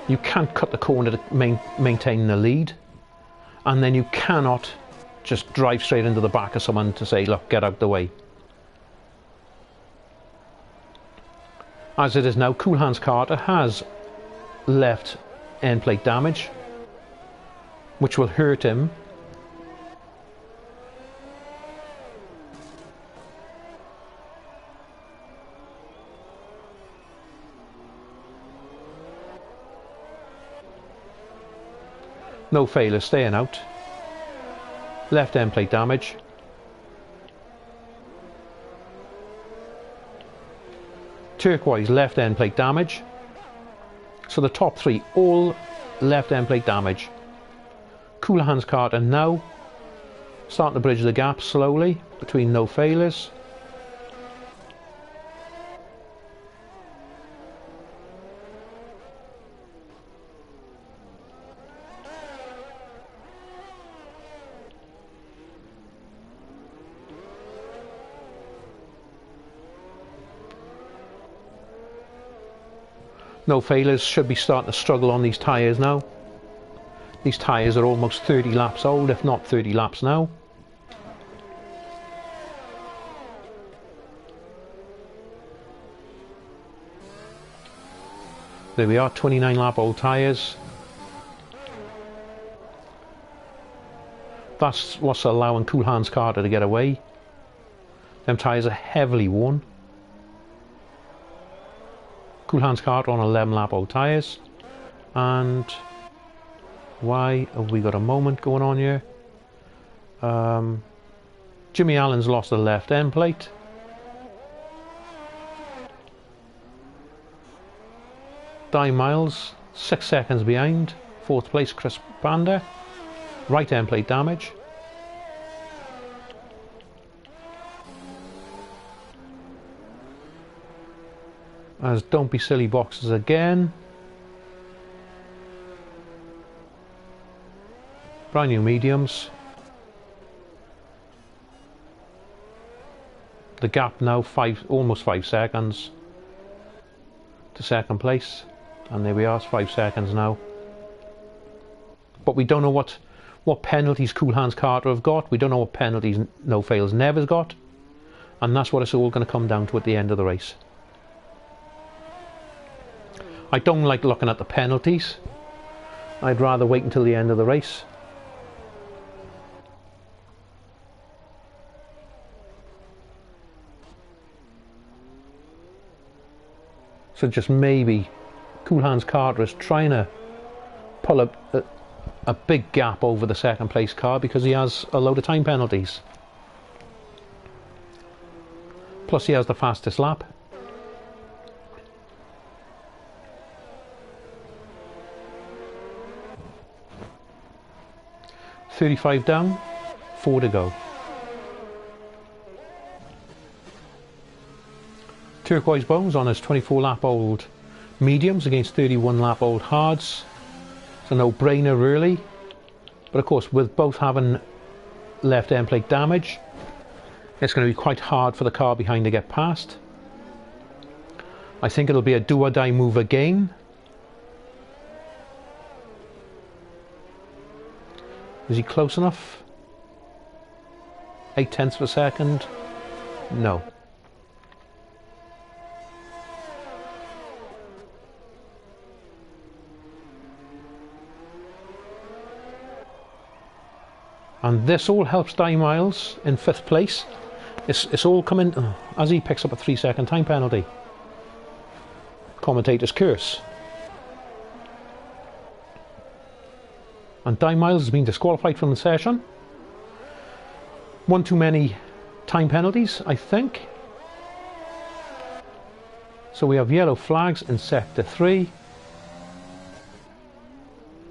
You can't cut the corner to maintain the lead, and then you cannot just drive straight into the back of someone to say, look, get out the way. As it is now, Cool Hands Carter has left end plate damage, which will hurt him. No Failure staying out. Left end plate damage. Turquoise left end plate damage. So the top three all left end plate damage. Cool Hands Carter now starting to bridge the gap slowly between No Failures. No Failures should be starting to struggle on these tyres now. These tyres are almost 30 laps old, if not 30 laps now. There we are, 29 lap old tyres. That's what's allowing Cool Hands Carter to get away. Them tyres are heavily worn. Cool Hands Carter on 11 lap old tyres. And why have we got a moment going on here? Jimmy Allen's lost the left end plate. Di Miles 6 seconds behind. 4th place Chris Panda. Right end plate damage. As Don't Be Silly boxes again. Brand new mediums. The gap now almost 5 seconds to second place, and there we are, it's 5 seconds now. But we don't know what what penalties Cool Hands Carter have got. We don't know what penalties No Fails Never's got. And that's what it's all going to come down to at the end of the race. I don't like looking at the penalties. I'd rather wait until the end of the race. So just maybe Cool Hands Carter is trying to pull a big gap over the second place car because he has a load of time penalties. Plus he has the fastest lap. .35 down, 4 to go. Turquoise Bones on his 24 lap old mediums against 31 lap old hards. It's a no-brainer really, but of course with both having left end plate damage, it's going to be quite hard for the car behind to get past. I think it'll be a do or die move again. Is he close enough? 0.8 of a second? No. And this all helps Die Miles in 5th place. It's all coming as he picks up a 3-second time penalty. Commentator's curse. And Die Miles has been disqualified from the session. One too many time penalties, I think. So we have yellow flags in sector 3.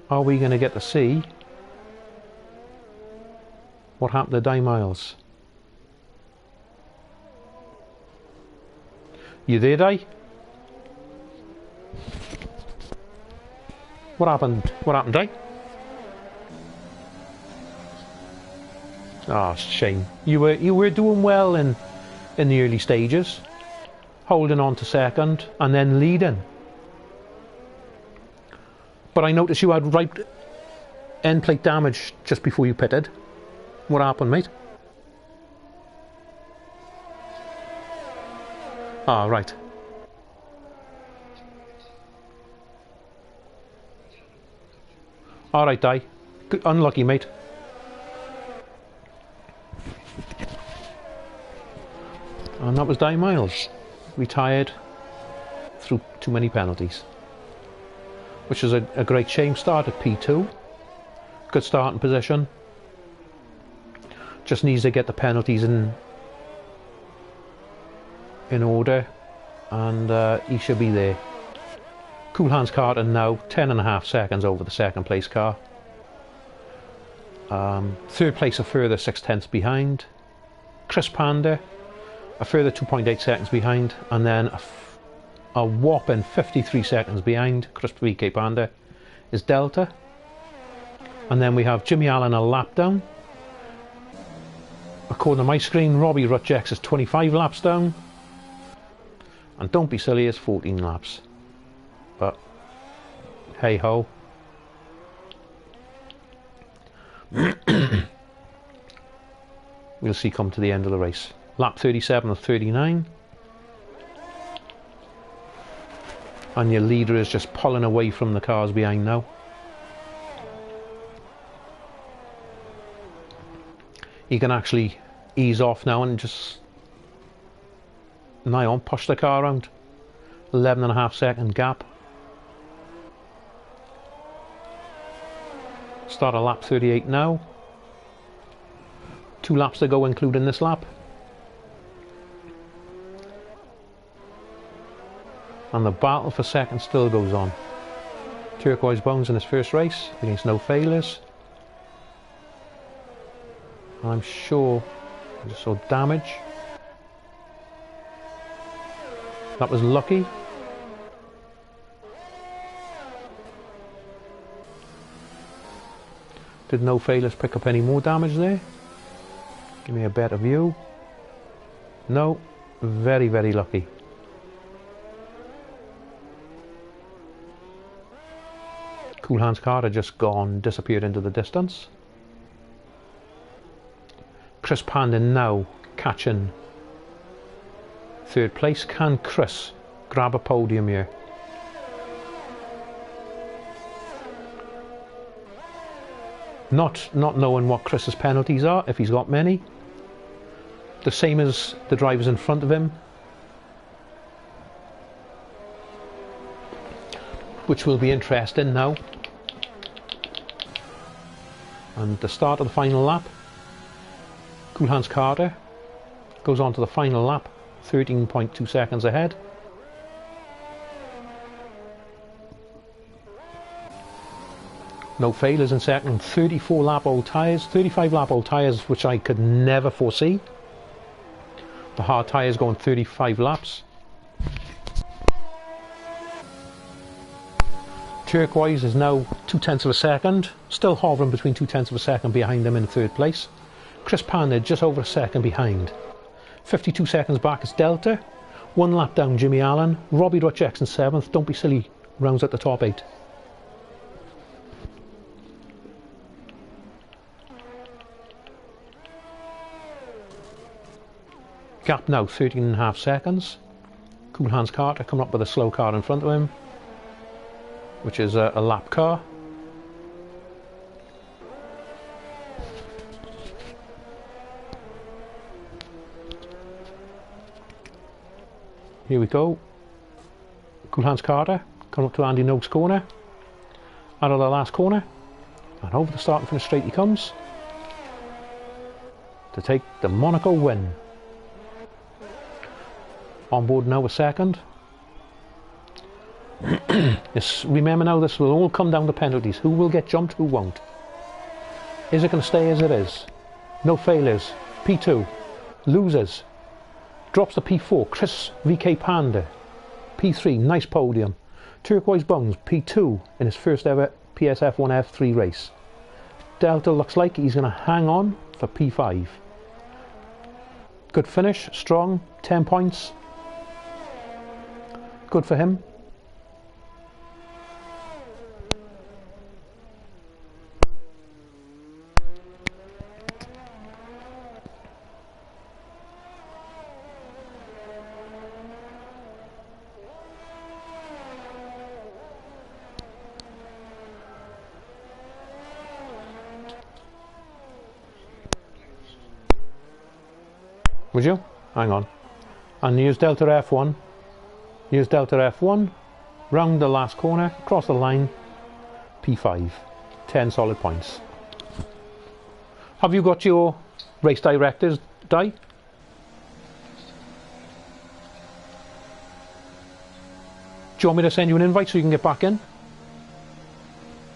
Are we going to get to see what happened to Die Miles? You there, Die? What happened? What happened, Die? Ah, oh, shame. You were doing well in the early stages, holding on to second and then leading. But I noticed you had right end plate damage just before you pitted. What happened, mate? Ah, right. All right, Die. Good, unlucky, mate. And that was Die Miles, retired through too many penalties, which is a great shame. Start at P2, good starting position, just needs to get the penalties in order, and he should be there. Cool Hands Carter now 10.5 seconds over the second place car. Third place a further 0.6 behind. Chris Panda a further 2.8 seconds behind, and then a whopping 53 seconds behind Chris VK Panda is Delta. And then we have Jimmy Allen a lap down. According to my screen, Robbie Rutjex is 25 laps down. And Don't Be Silly is 14 laps. But hey ho. We'll see come to the end of the race. Lap 37 of 39. And your leader is just pulling away from the cars behind now. He can actually ease off now and just nigh on push the car around. 11.5 second gap. Start a lap 38 now. 2 laps to go including this lap. And the battle for second still goes on. Turquoise Bones in his first race against No Failures. And I'm sure I just saw damage. That was lucky. Did No Failures pick up any more damage there? Give me a better view. No, very, very lucky. Cool Hands Carter just gone, disappeared into the distance. Chris Pandey now catching third place. Can Chris grab a podium here? Not knowing what Chris's penalties are, if he's got many. The same as the drivers in front of him, which will be interesting now. And the start of the final lap, Cool Hands Carter goes on to the final lap, 13.2 seconds ahead. No failures in second. 34 lap old tyres, 35 lap old tyres, which I could never foresee. The hard tyres going 35 laps. Turquoise is now 0.2 of a second, still hovering between 0.2 of a second behind him in third place. Chris Pandey just over a second behind. 52 seconds back is Delta. 1 lap down Jimmy Allen. Robbie Rutchek's in 7th. Don't be silly, rounds at the top 8. Gap now 13.5 seconds. Cool Hands Carter coming up with a slow car in front of him, which is a lap car. Here we go. Cool Hands Carter coming up to Andy Noakes' corner. Out of the last corner. And over the start and finish straight he comes to take the Monaco win. On board now a second. Yes, remember now, this will all come down to penalties. Who will get jumped, who won't? Is it going to stay as it is? No failures. P2. Losers. Drops to P4. Chris VK Panda. P3. Nice podium. Turquoise Bones. P2 in his first ever PSF1 F3 race. Delta looks like he's going to hang on for P5. Good finish. Strong. 10 points. Good for him. Would you? Hang on. And use Delta F1. Use Delta F1. Round the last corner. Across the line. P5. 10 solid points. Have you got your race directors die? Do you want me to send you an invite so you can get back in?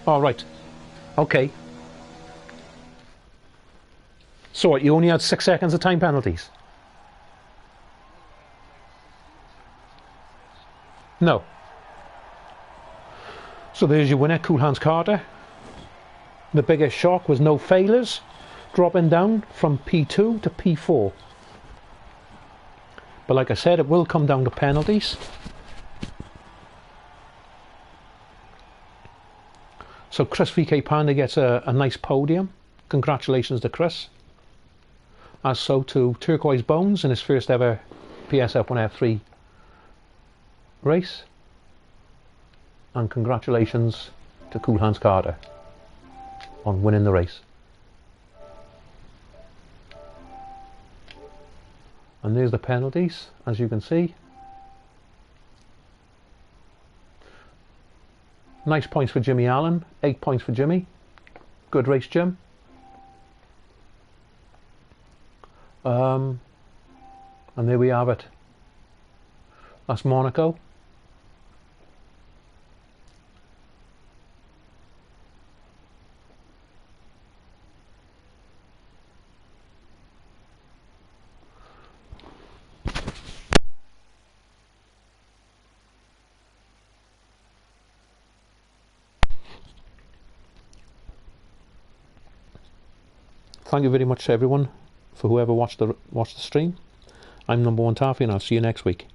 All right. Okay. So what, you only had 6 seconds of time penalties? No. So there's your winner, Cool Hands Carter. The biggest shock was no failures, dropping down from P2 to P4. But like I said, it will come down to penalties. So Chris VK Panda gets a nice podium. Congratulations to Chris. As so to Turquoise Bones in his first ever PSF1 F3 race. And congratulations to Cool Hands Carter on winning the race. And there's the penalties, as you can see. Nice points for Jimmy Allen, 8 points for Jimmy. Good race, Jim. And there we have it. That's Monaco. Thank you very much to everyone for whoever watched the stream. I'm Number 1 Taffy and I'll see you next week.